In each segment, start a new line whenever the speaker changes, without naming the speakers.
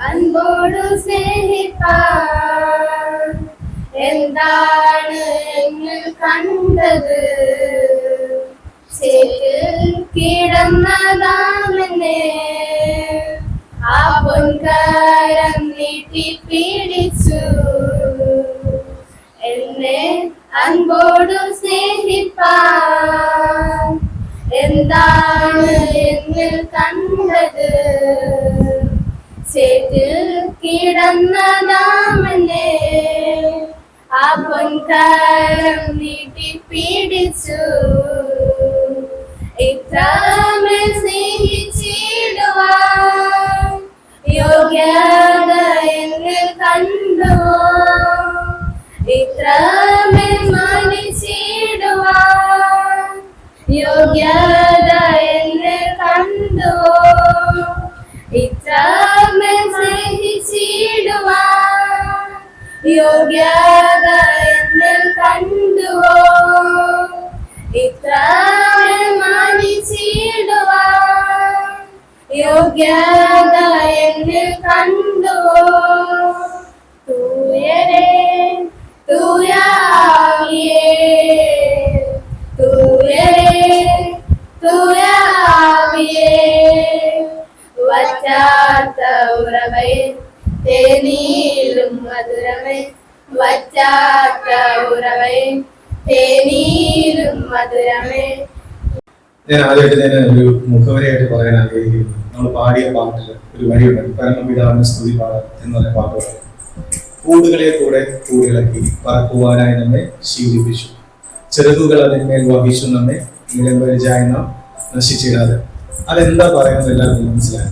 അൻപോടു സ്നേഹിപ്പാൻ എന്താണ് എന്നിൽ കണ്ടത്? ചേറ്റിൽ കിടന്നതാമെന്നെ ആ പൊൻകരം നീട്ടി പിടിച്ചു. എന്നെ അൻപോടു സ്നേഹിപ്പാൻ എന്താണ് എന്നിൽ കണ്ടത്? ചേറ്റിൽ കിടന്നതാമെന്നെ ആ പൊൻകരം നീട്ടി പിടിച്ചു. ഇത്രമേൽ സ്നേഹിച്ചിടുവാൻ യോഗ്യത എന്നിൽ കണ്ടുവോ? ഇത്രമേൽ മാനിച്ചിടുവാൻ യോഗ്യത എന്നിൽ കണ്ടുവോ? ഇത്രമേൽ സ്നേഹിച്ചിടുവാൻ യോഗ്യത എന്നിൽ കണ്ടുവോ? ഇത്രമേൽ മാനിച്ചിടുവാൻ യോഗ്യത എന്നിൽ കണ്ടുവോ? തൂയരേ തൂയാവിയേ തൂയരേ തൂയാവിയേ വറ്റാത്ത ഉറവേ തേനീലും മധുരമേ വറ്റാത്ത ഉറവേ തേനീലും മധുരമേ.
ഞാൻ ആദ്യമായിട്ട് ഒരു മുഖവരിയായിട്ട് പറയാൻ ആഗ്രഹിക്കുന്നു. നമ്മൾ പാടിയ പാട്ടിൽ ഒരു വരിയുണ്ട്, പരമപിതാവിന്റെ സ്തുതി പാടാൻ എന്ന് പറഞ്ഞ പാട്ട് പറയും. കൂടുകളെ കൂടെ കൂടിളക്കി പറക്കുവാനായി നമ്മെ ശീലിപ്പിച്ചു, ചെറുകുകൾ അതിന്മേൽ വഹിച്ചു നമ്മെ നിലംപരിചായി നാം നശിച്ചിടാതെ. അതെന്താ പറയുന്നത് എല്ലാവർക്കും മനസ്സിലായി.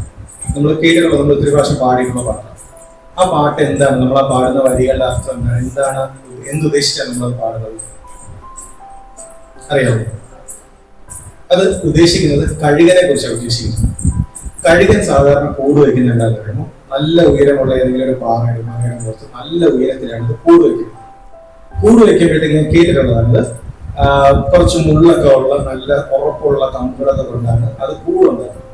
നമ്മൾ കേട്ടിട്ടുള്ളത്, നമ്മൾ ഒത്തിരി പ്രാവശ്യം പാടിയിട്ടുള്ള പാട്ടാണ്. ആ പാട്ട് എന്താണ്, നമ്മൾ ആ പാടുന്ന വരികളുടെ അർത്ഥം എന്താണ്, എന്തുദ്ദേശിച്ചാണ് നമ്മൾ പാടുന്നത് അറിയാമോ? അത് ഉദ്ദേശിക്കുന്നത് കഴുകനെ കുറിച്ചാണ് ഉദ്ദേശിക്കുന്നത്. കഴുകൻ സാധാരണ കൂട് വയ്ക്കുന്ന എന്താണെന്ന് പറയുമ്പോൾ നല്ല ഉയരമുള്ള ഏതെങ്കിലും ഒരു പാറയുടെ മലയുടെ പുറത്ത് നല്ല ഉയരത്തിലാണ് ഇത് കൂട് വയ്ക്കുന്നത്. കൂട് വയ്ക്കുമ്പോഴത്തേക്ക് ഞാൻ കേട്ടിട്ടുള്ളതാണ്, കുറച്ച് മുള്ളൊക്കെ ഉള്ള നല്ല ഉറപ്പുള്ള കമ്പുകളൊക്കെ കൊണ്ടാണ് അത് കൂടുണ്ടാക്കുന്നത്.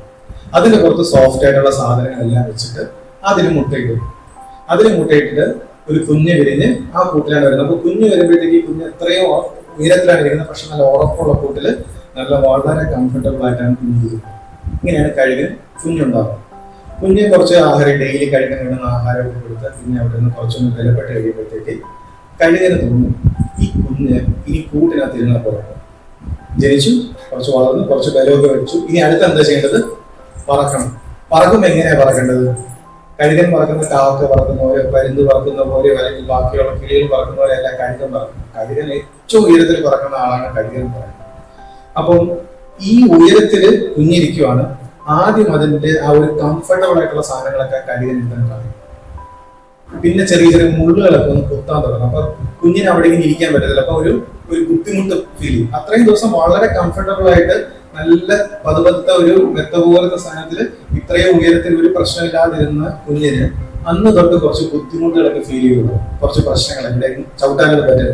അതിന്റെ പുറത്ത് സോഫ്റ്റ് ആയിട്ടുള്ള സാധനങ്ങളെല്ലാം വെച്ചിട്ട് അതിന് മുട്ടയിടും. അതിന് മുട്ടയിട്ടിട്ട് ഒരു കുഞ്ഞ് വിരിഞ്ഞ് ആ കൂട്ടിലാണ് വരുന്നത്. അപ്പൊ കുഞ്ഞ് വരുമ്പോഴത്തേക്ക് കുഞ്ഞ് എത്രയോ ഉയരത്തിലാണ് ഇരിക്കുന്നത്, പക്ഷെ നല്ല ഉറപ്പുള്ള കൂട്ടില് നല്ല വളരെ കംഫർട്ടബിൾ ആയിട്ടാണ് കുഞ്ഞ് ഇരിക്കുന്നത്. ഇങ്ങനെയാണ് കഴുകൻ കുഞ്ഞുണ്ടാവുക. കുഞ്ഞ് കുറച്ച് ആഹാരം ഡെയിലി കഴിക്കാൻ വേണ്ടുന്ന ആഹാരമൊക്കെ കൊടുത്ത് പിന്നെ അവിടെ നിന്ന് കുറച്ചൊന്ന് ബലപ്പെട്ട് കഴിയുമ്പോഴത്തേക്ക് കഴുകന് തോന്നും ഈ കുഞ്ഞ് ഇനി കൂട്ടിനകത്ത് ഇരുന്നാൽ പുറത്ത് ജനിച്ചു, കുറച്ച് വളർന്നു, കുറച്ച് ബലമൊക്കെ വെച്ചു, ഇനി അടുത്ത് എന്താ ചെയ്യേണ്ടത്? പറക്കണം. പറക്കുമ്പോൾ എങ്ങനെയാ പറക്കേണ്ടത്? കഴുകൻ പറക്കുന്ന കാക്ക പറക്കുന്ന പോലെ, പരുന്ത് പറക്കുന്ന പോലെ, അല്ലെങ്കിൽ ബാക്കിയുള്ള കിളികൾ പറക്കുന്ന പോലെ അല്ല കഴുകൻ പറക്കുന്നത്. കഴുകൻ ഏറ്റവും ഉയരത്തിൽ പറക്കുന്ന ആളാണ് കഴുകൻ പറയുന്നത്. അപ്പം ഈ ഉയരത്തില് കുഞ്ഞിരിക്കുവാണ്. ആദ്യം അതിന്റെ ആ ഒരു കംഫർട്ടബിൾ ആയിട്ടുള്ള സാധനങ്ങളൊക്കെ കഴുകൻ ഇരുത്താൻ സാധിക്കും. പിന്നെ ചെറിയ ചെറിയ മുള്ളുകളൊക്കെ ഒന്ന് കുത്താൻ തുടങ്ങും. അപ്പൊ കുഞ്ഞിന് അവിടെ ഇങ്ങനെ ഇരിക്കാൻ പറ്റത്തില്ല. അപ്പൊ ഒരു ബുദ്ധിമുട്ട് ഫീൽ ചെയ്യും. അത്രയും ദിവസം വളരെ കംഫർട്ടബിൾ ആയിട്ട് നല്ല പതുപത്ത ഒരു മെത്ത പോലത്തെ സാധനത്തിൽ ഇത്രയും ഉയരത്തിൽ ഒരു പ്രശ്നമില്ലാതിരുന്ന കുഞ്ഞിന് അന്ന് തൊട്ട് കുറച്ച് ബുദ്ധിമുട്ടുകളൊക്കെ ഫീൽ ചെയ്യുള്ളൂ. കുറച്ച് പ്രശ്നങ്ങളൊക്കെ ചവിട്ടാനൊക്കെ പറ്റില്ല.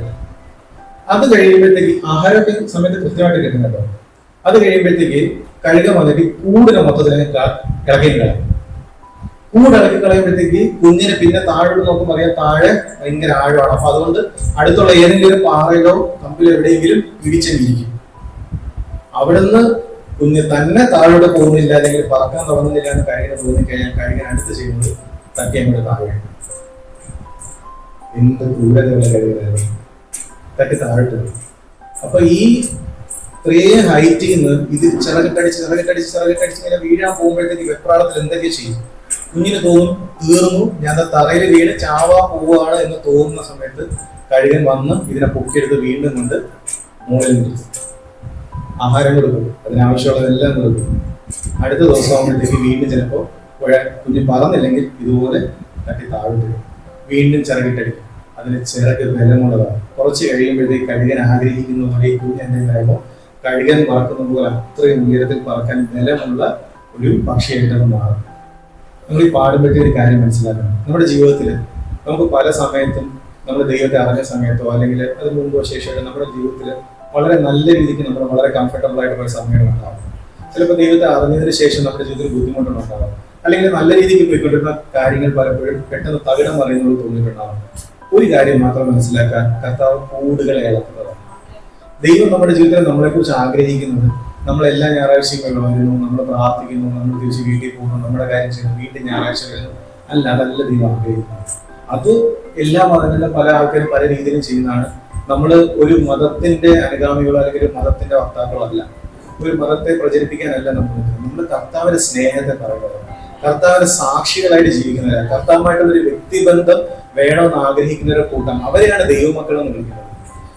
അത് കഴിയുമ്പോഴത്തേക്ക് ആഹാരമൊക്കെ സമയത്ത് കൃത്യമായിട്ട് കിട്ടുന്നുണ്ടോ? അത് കഴിയുമ്പോഴത്തേക്ക് കഴുക വന്നിട്ട് കൂടിനെ മൊത്തത്തിനെ ഇളക്കി കളയും. കൂട് ഇളക്കി കളയുമ്പോഴത്തേക്ക് കുഞ്ഞിനെ പിന്നെ താഴോട്ട് നോക്കുമ്പോൾ അറിയാം താഴെ ഭയങ്കര ആഴമാണ്. അപ്പൊ അതുകൊണ്ട് അടുത്തുള്ള ഏതെങ്കിലും പാറയിലോ കമ്പിലോ എവിടെയെങ്കിലും ഇടിച്ചെങ്കിരിക്കും. അവിടുന്ന് കുഞ്ഞ് തന്നെ താഴോട്ട് പോകുന്നില്ല, അല്ലെങ്കിൽ പറക്കാൻ തുടങ്ങുന്നില്ല എന്ന് കഴുകനെ തോന്നിക്കഴിഞ്ഞാൽ കഴുകൻ അടുത്ത് ചെയ്യുന്നത് തട്ടി അങ്ങോട്ട് താഴെ. എന്ത് ക്രൂരതയുള്ള കഴുകനായിരുന്നു, തട്ടി താഴോട്ട്. അപ്പൊ ഈ ഇത്രയും ഹൈറ്റിൽ നിന്ന് ഇത് ചിറകിട്ടടിച്ച് ഇങ്ങനെ വീഴാൻ പോകുമ്പോഴത്തേക്ക് വെപ്രാളത്തിൽ എന്തൊക്കെ ചെയ്യും? കുഞ്ഞിന് തോന്നും തീർന്നു, ഞാൻ തറയിൽ വീണ് ചാവാ പോവുകയാണ് എന്ന് തോന്നുന്ന സമയത്ത് കഴുകൻ വന്ന് ഇതിനെ പൊക്കിയെടുത്ത് വീണ്ടും കൊണ്ട് മുകളിൽ നിർത്തും. ആഹാരം കൊടുക്കും, അതിനാവശ്യമുള്ളതെല്ലാം കൊടുക്കും. അടുത്ത ദിവസം ആകുമ്പോഴത്തേക്ക് വീണ്ടും ചിലപ്പോൾ കുഞ്ഞ് പറന്നില്ലെങ്കിൽ ഇതുപോലെ തട്ടി താഴോട്ട് വീണ്ടും ചിറകിട്ടടിക്കും. അതിന് ചിറക് ബലമുള്ളതാണ്. കുറച്ച് കഴിയുമ്പോഴത്തേക്ക് കഴുകൻ ആഗ്രഹിക്കുന്ന പോലെ ഈ കുഞ്ഞ് എന്തെങ്കിലും പറയുമ്പോൾ കഴുകൻ പറക്കുന്ന പോലെ അത്രയും ഉയരത്തിൽ പറക്കാൻ ബലമുള്ള ഒരു പക്ഷിയായിട്ടാണ് മാറും. നമ്മൾ ഈ പാടുമ്പോഴത്തെ ഒരു കാര്യം മനസ്സിലാക്കണം. നമ്മുടെ ജീവിതത്തിൽ നമുക്ക് പല സമയത്തും നമ്മൾ ദൈവത്തെ അറിഞ്ഞ സമയത്തോ അല്ലെങ്കിൽ അതിന് മുമ്പോ ശേഷമായിട്ട് നമ്മുടെ ജീവിതത്തിൽ വളരെ നല്ല രീതിക്ക് നമ്മൾ വളരെ കംഫർട്ടബിൾ ആയിട്ടുള്ള സമയങ്ങളുണ്ടാവും. ചിലപ്പോൾ ദൈവത്തെ അറിഞ്ഞതിന് ശേഷം നമ്മുടെ ജീവിതത്തിൽ ബുദ്ധിമുട്ടുകളുണ്ടാവും. അല്ലെങ്കിൽ നല്ല രീതിക്ക് പോയിക്കൊണ്ടിരുന്ന കാര്യങ്ങൾ പലപ്പോഴും പെട്ടെന്ന് തകിടം മറിയുന്നത് തോന്നിയിട്ടുണ്ടാവും. ഒരു കാര്യം മാത്രം മനസ്സിലാക്കാൻ, കർത്താവ് കൂടുകളെ ഇളക്കുന്നതാണ്. ദൈവം നമ്മുടെ ജീവിതത്തിൽ നമ്മളെ കുറിച്ച് ആഗ്രഹിക്കുന്നത് നമ്മൾ എല്ലാ ഞായറാഴ്ചയും വരുന്നു, നമ്മൾ പ്രാർത്ഥിക്കുന്നു, നമ്മൾ തിരിച്ച് വീട്ടിൽ പോകുന്നു, നമ്മുടെ കാര്യം ചെയ്യുന്നു, വീണ്ടും ഞായറാഴ്ച വരുന്നു. അല്ല, അതല്ല ദൈവം ആഗ്രഹിക്കുന്നത്. അത് എല്ലാ മതങ്ങളിലും പല ആൾക്കാരും പല രീതിയിലും ചെയ്യുന്നതാണ്. നമ്മൾ ഒരു മതത്തിന്റെ അനുഗാമികളോ അല്ലെങ്കിൽ ഒരു മതത്തിന്റെ വക്താക്കളോ അല്ല, ഒരു മതത്തെ പ്രചരിപ്പിക്കാനല്ല നമ്മൾ കർത്താവിന്റെ സ്നേഹത്തെ പറയുന്നത്, കർത്താവിന്റെ സാക്ഷികളായിട്ട് ജീവിക്കുന്നവരാണ്, കർത്താവുമായിട്ടുള്ള ഒരു വ്യക്തിബന്ധം വേണമെന്ന് ആഗ്രഹിക്കുന്ന ഒരു കൂട്ടം, അവരെയാണ് ദൈവമക്കൾ എന്ന് വിളിക്കുന്നത്.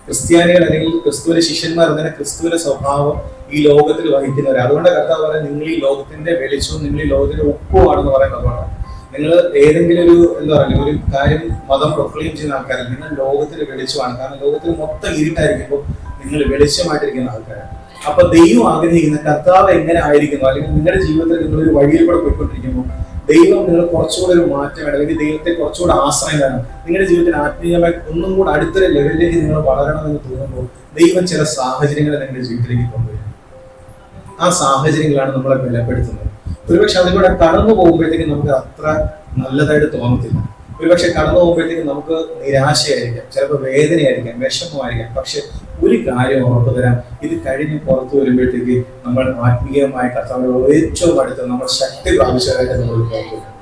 ക്രിസ്ത്യാനികൾ അല്ലെങ്കിൽ ക്രിസ്തുവിന്റെ ശിഷ്യന്മാർ അങ്ങനെ ക്രിസ്തുവിന്റെ സ്വഭാവം ഈ ലോകത്തിൽ വഹിക്കുന്നവർ. അതുകൊണ്ട് കർത്താവ് പറയാൻ, നിങ്ങൾ ഈ ലോകത്തിന്റെ വെളിച്ചവും നിങ്ങൾ ഈ ലോകത്തിന്റെ ഉപ്പുമാണെന്ന് പറയുന്നത്. അതുകൊണ്ടാണ് നിങ്ങൾ ഏതെങ്കിലും ഒരു എന്താ പറയുക ഒരു കാര്യം മതം പ്രൊക്ലെയിം ചെയ്യുന്ന ആൾക്കാരല്ല, നിങ്ങൾ ലോകത്തിൽ വെളിച്ചമാണ്. കാരണം ലോകത്തിൽ മൊത്തം ഇരുട്ടായിരിക്കുമ്പോൾ നിങ്ങൾ വെളിച്ചമായിട്ടിരിക്കുന്ന ആൾക്കാരാണ്. അപ്പൊ ദൈവം ആഗ്രഹിക്കുന്ന കർത്താവ് എങ്ങനെ ആയിരിക്കുന്നു, അല്ലെങ്കിൽ നിങ്ങളുടെ ജീവിതത്തിൽ നിങ്ങൾ ഒരു വഴിയിൽ കൂടെ പോയിക്കൊണ്ടിരിക്കുമ്പോൾ ദൈവം നിങ്ങൾ കുറച്ചുകൂടെ ഒരു മാറ്റം വേണം, അല്ലെങ്കിൽ ദൈവത്തെ കുറച്ചുകൂടെ ആശ്രയം വേണം, നിങ്ങളുടെ ജീവിതത്തിൽ ആത്മീയമായി ഒന്നും കൂടെ അടുത്തൊരു ലെവലിലേക്ക് നിങ്ങൾ വളരണമെന്ന് തോന്നുമ്പോൾ ദൈവം ചില സാഹചര്യങ്ങളെ നിങ്ങളുടെ ജീവിതത്തിലേക്ക് കൊണ്ടുവരും. ആ സാഹചര്യങ്ങളാണ് നമ്മളെ ബലപ്പെടുത്തുന്നത്. ഒരുപക്ഷെ അതിലൂടെ കടന്നു പോകുമ്പോഴത്തേക്കും നമുക്ക് അത്ര നല്ലതായിട്ട് തോന്നത്തില്ല. ഒരുപക്ഷെ കടന്നു പോകുമ്പോഴത്തേക്കും നമുക്ക് നിരാശയായിരിക്കാം, ചിലപ്പോൾ വേദനയായിരിക്കാം, വിഷമമായിരിക്കാം. പക്ഷെ ഒരു കാര്യം ഉറപ്പു തരാം, ഇത് കഴിഞ്ഞ് പുറത്തു വരുമ്പോഴത്തേക്ക് നമ്മൾ ആത്മീയമായ കർത്താവിനോട് ഏറ്റവും അടുത്ത് നമ്മൾ ശക്തി പ്രാപിച്ചവരായിട്ട് നമ്മൾ പുറത്തു വരും.